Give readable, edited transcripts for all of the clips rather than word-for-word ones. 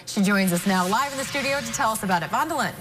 She joins us now live in the studio to tell us about it. Vondalynn.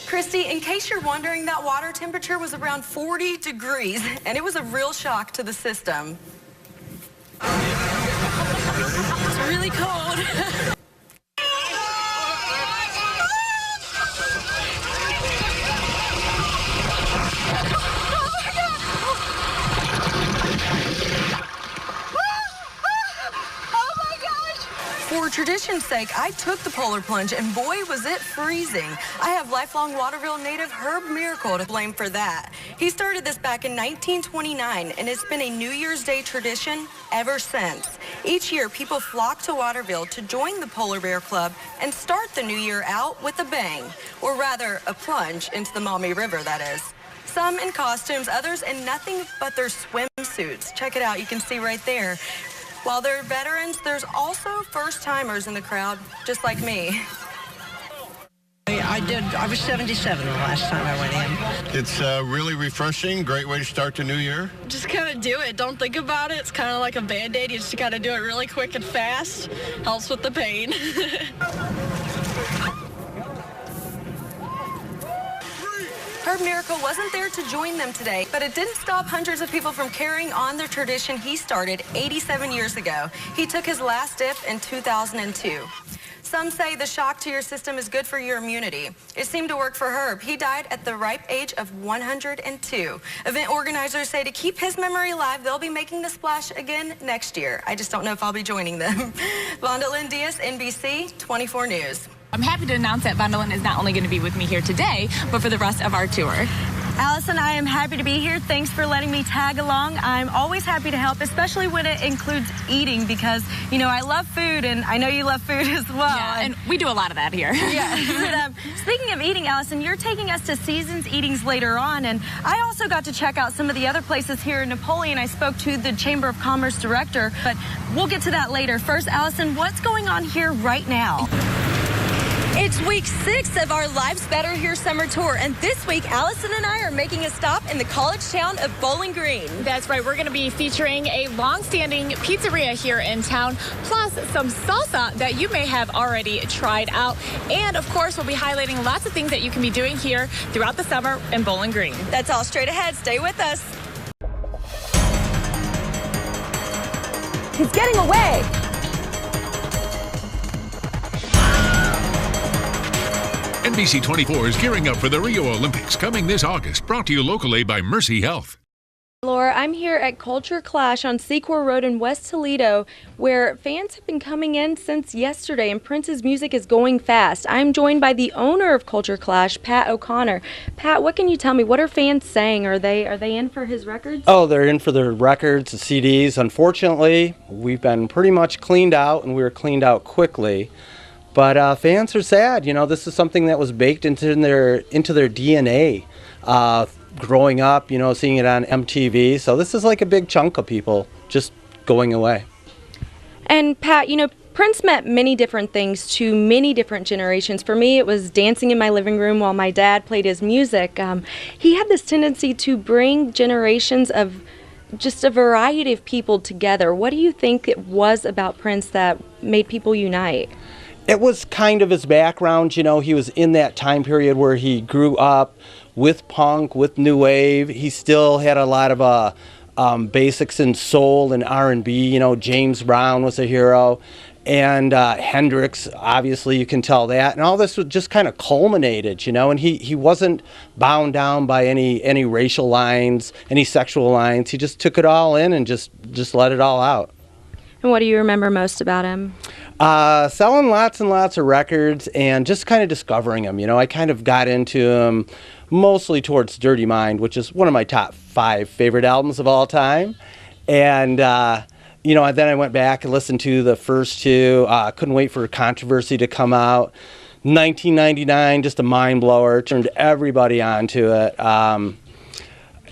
Christy, in case you're wondering, that water temperature was around 40 degrees, and it was a real shock to the system. It's really cold. For tradition's sake, I took the polar plunge, and boy, was it freezing. I have lifelong Waterville native Herb Miracle to blame for that. He started this back in 1929, and it's been a New Year's Day tradition ever since. Each year, people flock to Waterville to join the Polar Bear Club and start the new year out with a bang, or rather, a plunge into the Maumee River, that is. Some in costumes, others in nothing but their swimsuits. Check it out, you can see right there. While they're veterans, there's also first-timers in the crowd, just like me. I was 77 the last time I went in. It's really refreshing, great way to start the new year. Just kind of do it, don't think about it. It's kind of like a Band-Aid, you just got to do it really quick and fast. Helps with the pain. Herb Miracle wasn't there to join them today, but it didn't stop hundreds of people from carrying on the tradition he started 87 years ago. He took his last dip in 2002. Some say the shock to your system is good for your immunity. It seemed to work for Herb. He died at the ripe age of 102. Event organizers say to keep his memory alive, they'll be making the splash again next year. I just don't know if I'll be joining them. Vondalynn, NBC 24 News. I'm happy to announce that Vondalynn is not only going to be with me here today, but for the rest of our tour. Allison, I am happy to be here. Thanks for letting me tag along. I'm always happy to help, especially when it includes eating, because, you know, I love food, and I know you love food as well. Yeah, and we do a lot of that here. Yeah. Speaking of eating, Allison, you're taking us to Seasons Eatings later on, and I also got to check out some of the other places here in Napoleon. I spoke to the Chamber of Commerce director, but we'll get to that later. First, Allison, what's going on here right now? It's week 6 of our Life's Better Here summer tour, and this week Allison and I are making a stop in the college town of Bowling Green. That's right, we're going to be featuring a long-standing pizzeria here in town, plus some salsa that you may have already tried out. And of course, we'll be highlighting lots of things that you can be doing here throughout the summer in Bowling Green. That's all straight ahead. Stay with us. He's getting away. NBC 24 is gearing up for the Rio Olympics coming this August, brought to you locally by Mercy Health. Laura, I'm here at Culture Clash on Secor Road in West Toledo, where fans have been coming in since yesterday, and Prince's music is going fast. I'm joined by the owner of Culture Clash, Pat O'Connor. Pat, what can you tell me? What are fans saying? Are they in for his records? Oh, they're in for their records, the CDs. Unfortunately, we've been pretty much cleaned out, and we were cleaned out quickly. But fans are sad. You know, this is something that was baked into their DNA. Growing up, you know, seeing it on MTV. So this is like a big chunk of people just going away. And Pat, you know, Prince meant many different things to many different generations. For me, it was dancing in my living room while my dad played his music. He had this tendency to bring generations of just a variety of people together. What do you think it was about Prince that made people unite? It was kind of his background. You know, he was in that time period where he grew up with punk, with new wave. He still had a lot of basics in soul and R&B. You know, James Brown was a hero, and Hendrix, obviously, you can tell that. And all this was just kind of culminated, you know, and he wasn't bound down by any racial lines, any sexual lines. He just took it all in and just let it all out. And what do you remember most about him? Selling lots and lots of records and just kind of discovering him. You know, I kind of got into him mostly towards Dirty Mind, which is one of my top 5 favorite albums of all time. And, you know, then I went back and listened to the first 2. Couldn't wait for Controversy to come out. 1999, just a mind blower, turned everybody onto it.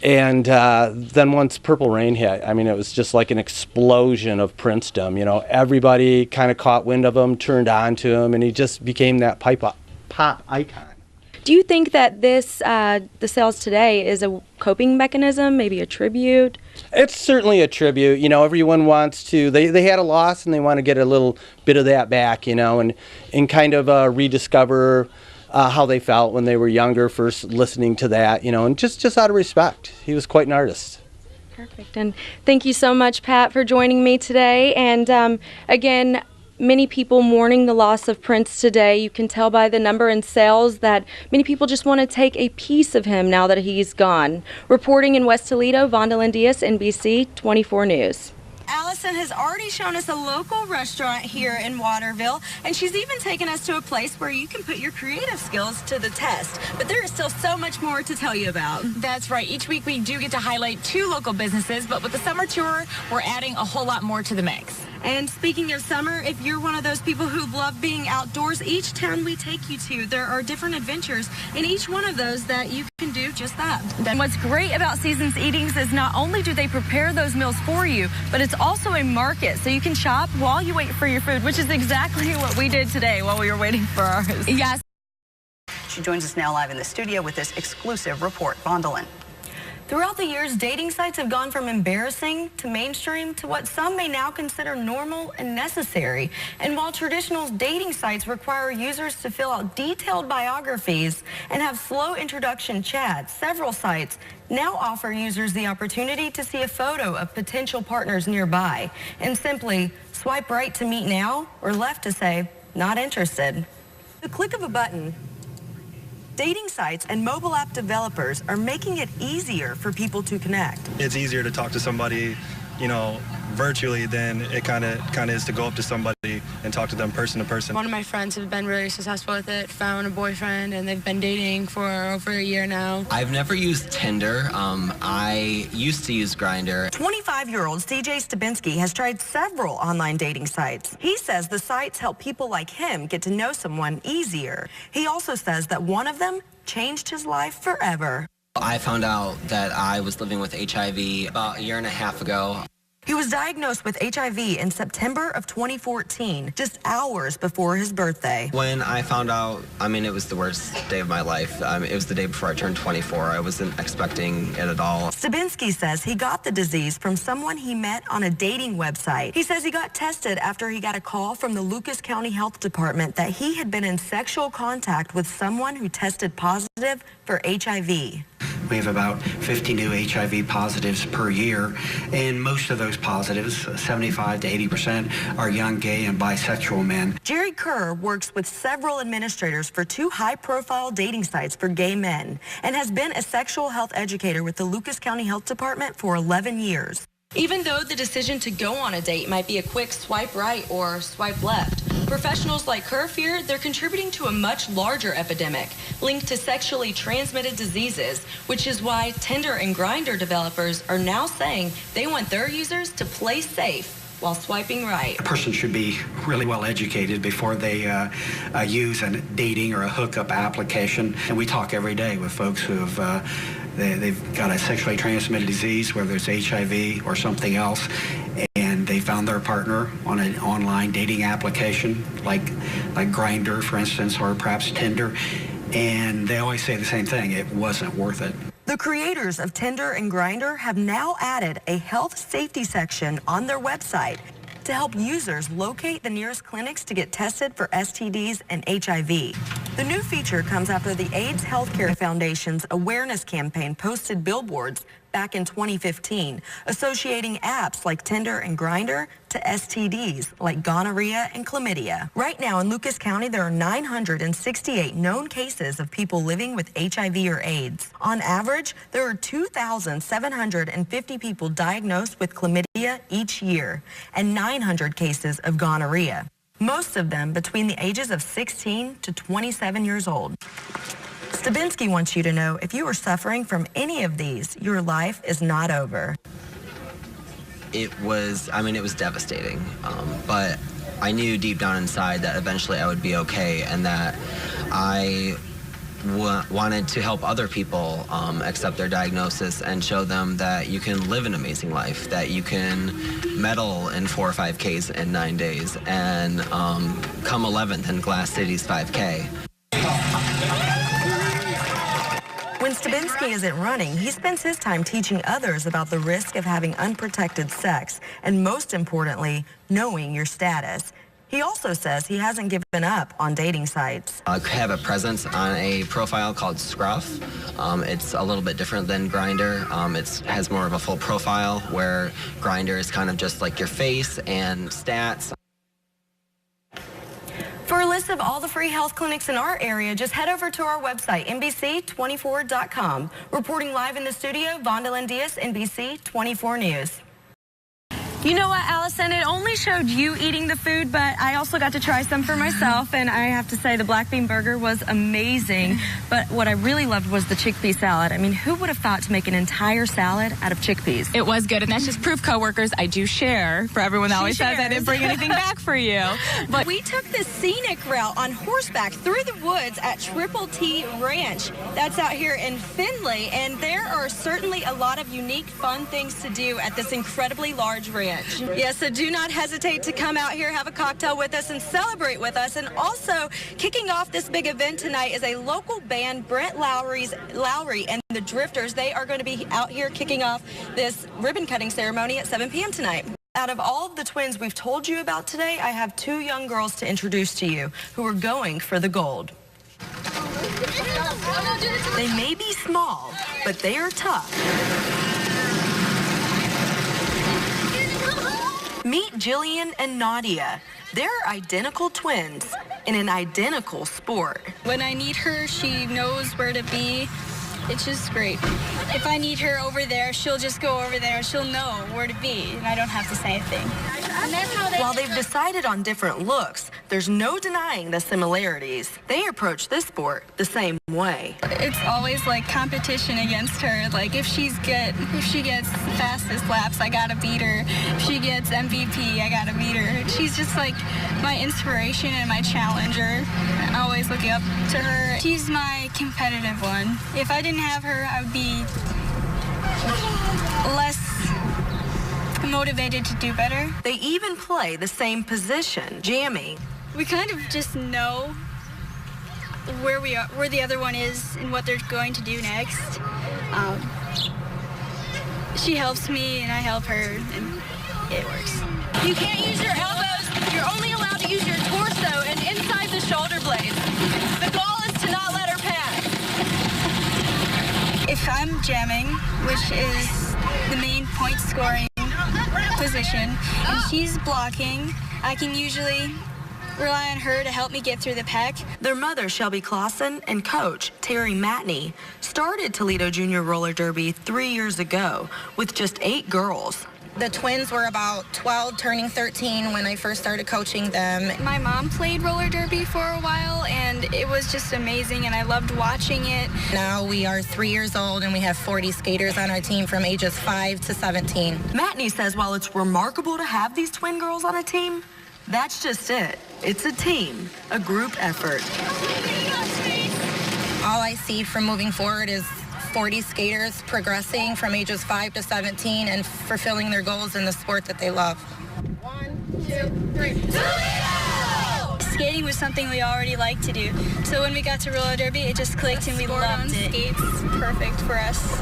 And then once Purple Rain hit, I mean, it was just like an explosion of Princedom. You know, everybody kind of caught wind of him, turned on to him, and he just became that pop icon. Do you think that this, the sales today, is a coping mechanism, maybe a tribute? It's certainly a tribute. You know, everyone wants to, they had a loss and they want to get a little bit of that back, you know, and kind of rediscover how they felt when they were younger, first listening to that, you know, and just out of respect. He was quite an artist. Perfect. And thank you so much, Pat, for joining me today. And again, many people mourning the loss of Prince today. You can tell by the number in sales that many people just want to take a piece of him now that he's gone. Reporting in West Toledo, Vondalynn, NBC 24 News. Allison has already shown us a local restaurant here in Waterville, and she's even taken us to a place where you can put your creative skills to the test. But there is still so much more to tell you about. That's right. Each week we do get to highlight 2 local businesses, but with the summer tour, we're adding a whole lot more to the mix. And speaking of summer, if you're one of those people who love being outdoors, each town we take you to, there are different adventures in each one of those that you can do just that. And what's great about Seasons Eatings is not only do they prepare those meals for you, but it's also a market, so you can shop while you wait for your food, which is exactly what we did today while we were waiting for ours. Yes. She joins us now live in the studio with this exclusive report. Vondalynn. Throughout the years, dating sites have gone from embarrassing to mainstream to what some may now consider normal and necessary. And while traditional dating sites require users to fill out detailed biographies and have slow introduction chats, several sites now offer users the opportunity to see a photo of potential partners nearby and simply swipe right to meet now or left to say, not interested. The click of a button. Dating sites and mobile app developers are making it easier for people to connect. It's easier to talk to somebody, you know, virtually than it kind of is to go up to somebody and talk to them person to person. One of my friends have been really successful with it, found a boyfriend, and they've been dating for over a year now. I've never used Tinder. I used to use Grindr. 25-year-old CJ Stabinski has tried several online dating sites. He says the sites help people like him get to know someone easier. He also says that one of them changed his life forever. I found out that I was living with HIV about a year and a half ago. He was diagnosed with HIV in September of 2014, just hours before his birthday. When I found out, I mean, it was the worst day of my life. It was the day before I turned 24. I wasn't expecting it at all. Stabinski says he got the disease from someone he met on a dating website. He says he got tested after he got a call from the Lucas County Health Department that he had been in sexual contact with someone who tested positive for HIV. We have about 50 new HIV positives per year, and most of those positives, 75 to 80%, are young gay and bisexual men. Jerry Kerr works with several administrators for 2 high-profile dating sites for gay men and has been a sexual health educator with the Lucas County Health Department for 11 years. Even though the decision to go on a date might be a quick swipe right or swipe left, professionals like Kerr fear they're contributing to a much larger epidemic linked to sexually transmitted diseases, which is why Tinder and Grindr developers are now saying they want their users to play safe while swiping right. A person should be really well educated before they use a dating or a hookup application. And we talk every day with folks who have they've got a sexually transmitted disease, whether it's HIV or something else, and they found their partner on an online dating application like Grindr, for instance, or perhaps Tinder, and they always say the same thing: it wasn't worth it. The creators of Tinder and Grindr have now added a health safety section on their website to help users locate the nearest clinics to get tested for STDs and HIV. The new feature comes after the AIDS Healthcare Foundation's awareness campaign posted billboards back in 2015, associating apps like Tinder and Grindr to STDs like gonorrhea and chlamydia. Right now in Lucas County, there are 968 known cases of people living with HIV or AIDS. On average, there are 2,750 people diagnosed with chlamydia each year and 900 cases of gonorrhea, most of them between the ages of 16 to 27 years old. Stabinski wants you to know if you are suffering from any of these, your life is not over. It was devastating, but I knew deep down inside that eventually I would be okay, and that I wanted to help other people accept their diagnosis and show them that you can live an amazing life, that you can medal in 4 or 5Ks in 9 days, and come 11th in Glass City's 5K. When When Stabinsky isn't running, he spends his time teaching others about the risk of having unprotected sex, and most importantly, knowing your status. He also says he hasn't given up on dating sites. I have a presence on a profile called Scruff. It's a little bit different than Grindr. It has more of a full profile, where Grindr is kind of just like your face and stats. For a list of all the free health clinics in our area, just head over to our website, NBC24.com. Reporting live in the studio, Vondalynn, NBC 24 News. You know what, Allison? It only showed you eating the food, but I also got to try some for myself, and I have to say the black bean burger was amazing. But what I really loved was the chickpea salad. I mean, who would have thought to make an entire salad out of chickpeas? It was good, and that's just proof, coworkers. I do share. For everyone that always says I didn't bring anything back for you. But we took the scenic route on horseback through the woods at Triple T Ranch. That's out here in Findlay, and there are certainly a lot of unique, fun things to do at this incredibly large ranch. Yes, so do not hesitate to come out here, have a cocktail with us, and celebrate with us. And also, kicking off this big event tonight is a local band, Brent Lowry and the Drifters. They are going to be out here kicking off this ribbon cutting ceremony at 7 p.m. tonight. Out of all of the twins we've told you about today, I have two young girls to introduce to you who are going for the gold. They may be small, but they are tough. Meet Jillian and Nadia. They're identical twins in an identical sport. When I need her, she knows where to be. It's just great. If I need her over there, she'll just go over there. She'll know where to be, and I don't have to say a thing. While they've decided on different looks, there's no denying the similarities. They approach this sport the same way. It's always like competition against her. Like if she gets fastest laps, I gotta beat her. If she gets MVP, I gotta beat her. She's just like my inspiration and my challenger. I'm always looking up to her. She's my competitive one. If I didn't have her, I would be less motivated to do better. They even play the same position, jamming. We kind of just know where we are, where the other one is, and what they're going to do next. She helps me, and I help her, and it works. You can't use your elbows. You're only allowed to use your torso and inside the shoulder blades. The goal is to not let her pass. If I'm jamming, which is the main point scoring position, and she's blocking, I can usually rely on her to help me get through the pack. Their mother, Shelby Clausen, and coach, Terry Matney, started Toledo Junior Roller Derby 3 years ago with just 8 girls. The twins were about 12, turning 13 when I first started coaching them. My mom played roller derby for a while, and it was just amazing, and I loved watching it. Now we are 3 years old, and we have 40 skaters on our team from ages 5 to 17. Matney says while it's remarkable to have these twin girls on a team, that's just it. It's a team, a group effort. All I see from moving forward is 40 skaters progressing from ages 5 to 17 and fulfilling their goals in the sport that they love. 1, 2, 3. Toledo! Skating was something we already liked to do. So when we got to roller derby, it just clicked and we loved it. Skates, perfect for us.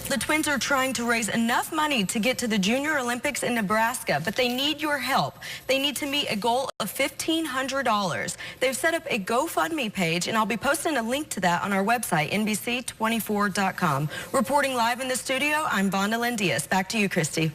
The twins are trying to raise enough money to get to the Junior Olympics in Nebraska, but they need your help. They need to meet a goal of $1,500. They've set up a GoFundMe page, and I'll be posting a link to that on our website, NBC24.com. Reporting live in the studio, I'm Vondalynn. Back to you, Christy.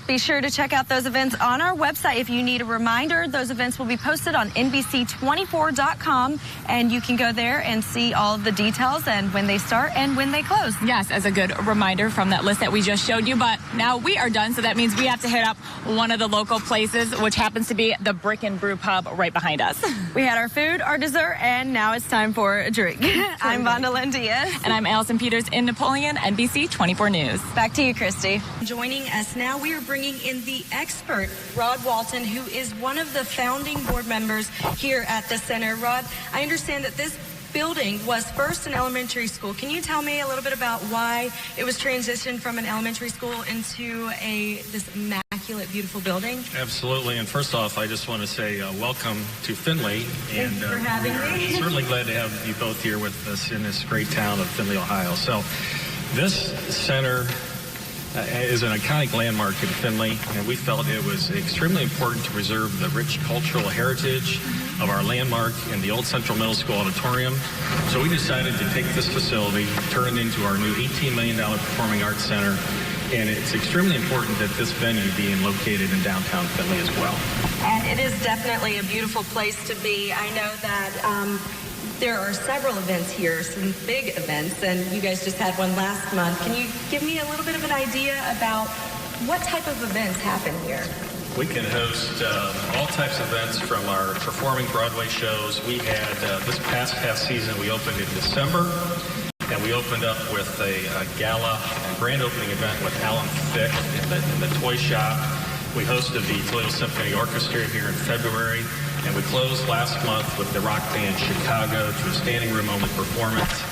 Be sure to check out those events on our website. If you need a reminder, those events will be posted on NBC24.com, and you can go there and see all of the details and when they start and when they close. Yes, as a good reminder from that list that we just showed you, but now we are done, so that means we have to hit up one of the local places, which happens to be the Brick and Brew Pub right behind us. We had our food, our dessert, and now it's time for a drink. I'm Vondalynn. And I'm Allison Peters in Napoleon, NBC 24 News. Back to you, Christy. Joining us now, we are bringing in the expert, Rod Walton, who is one of the founding board members here at the center. Rod, I understand that this building was first an elementary school. Can you tell me a little bit about why it was transitioned from an elementary school into this immaculate, beautiful building? Absolutely. And first off, I just want to say welcome to Findlay. Thank you for having me. Certainly glad to have you both here with us in this great town of Findlay, Ohio. So this center is an iconic landmark in Findlay, and we felt it was extremely important to preserve the rich cultural heritage of our landmark in the old Central Middle School auditorium. So we decided to take this facility, turn it into our new $18 million Performing Arts Center, and it's extremely important that this venue being located in downtown Findlay as well. And it is definitely a beautiful place to be. I know that there are several events here, some big events, and you guys just had one last month. Can you give me a little bit of an idea about what type of events happen here? We can host all types of events from our performing Broadway shows. We had this past half season, we opened in December, and we opened up with a gala and grand opening event with Alan Thicke in the toy shop. We hosted the Toledo Symphony Orchestra here in February, and we closed last month with the rock band Chicago to a standing room only performance.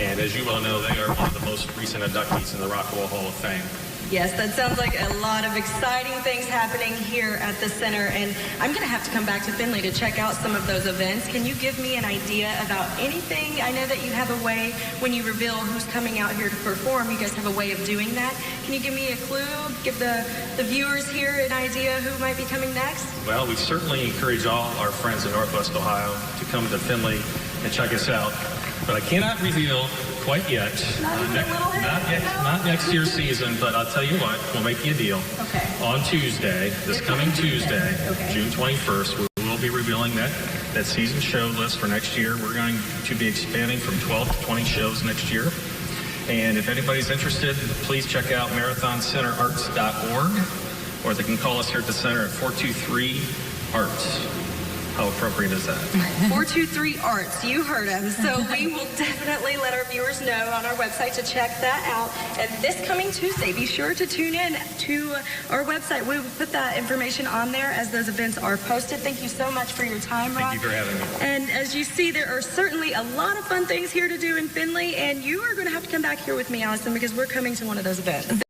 And as you well know, they are one of the most recent inductees in the Rock and Roll Hall of Fame. Yes, that sounds like a lot of exciting things happening here at the center, and I'm going to have to come back to Findlay to check out some of those events. Can you give me an idea about anything? I know that you have a way, when you reveal who's coming out here to perform, you guys have a way of doing that. Can you give me a clue, give the viewers here an idea who might be coming next? Well, we certainly encourage all our friends in Northwest Ohio to come to Findlay and check us out, but I cannot reveal quite yet. Not next year's season, but I'll tell you what, we'll make you a deal. Okay. On Tuesday, this coming Tuesday, June 21st, we will be revealing that season show list for next year. We're going to be expanding from 12 to 20 shows next year. And if anybody's interested, please check out marathoncenterarts.org, or they can call us here at the center at 423-ARTS. How appropriate is that? 423 Arts, you heard him. So we will definitely let our viewers know on our website to check that out. And this coming Tuesday, be sure to tune in to our website. We will put that information on there as those events are posted. Thank you so much for your time, Rob. Thank you for having me. And as you see, there are certainly a lot of fun things here to do in Findlay, and you are going to have to come back here with me, Allison, because we're coming to one of those events.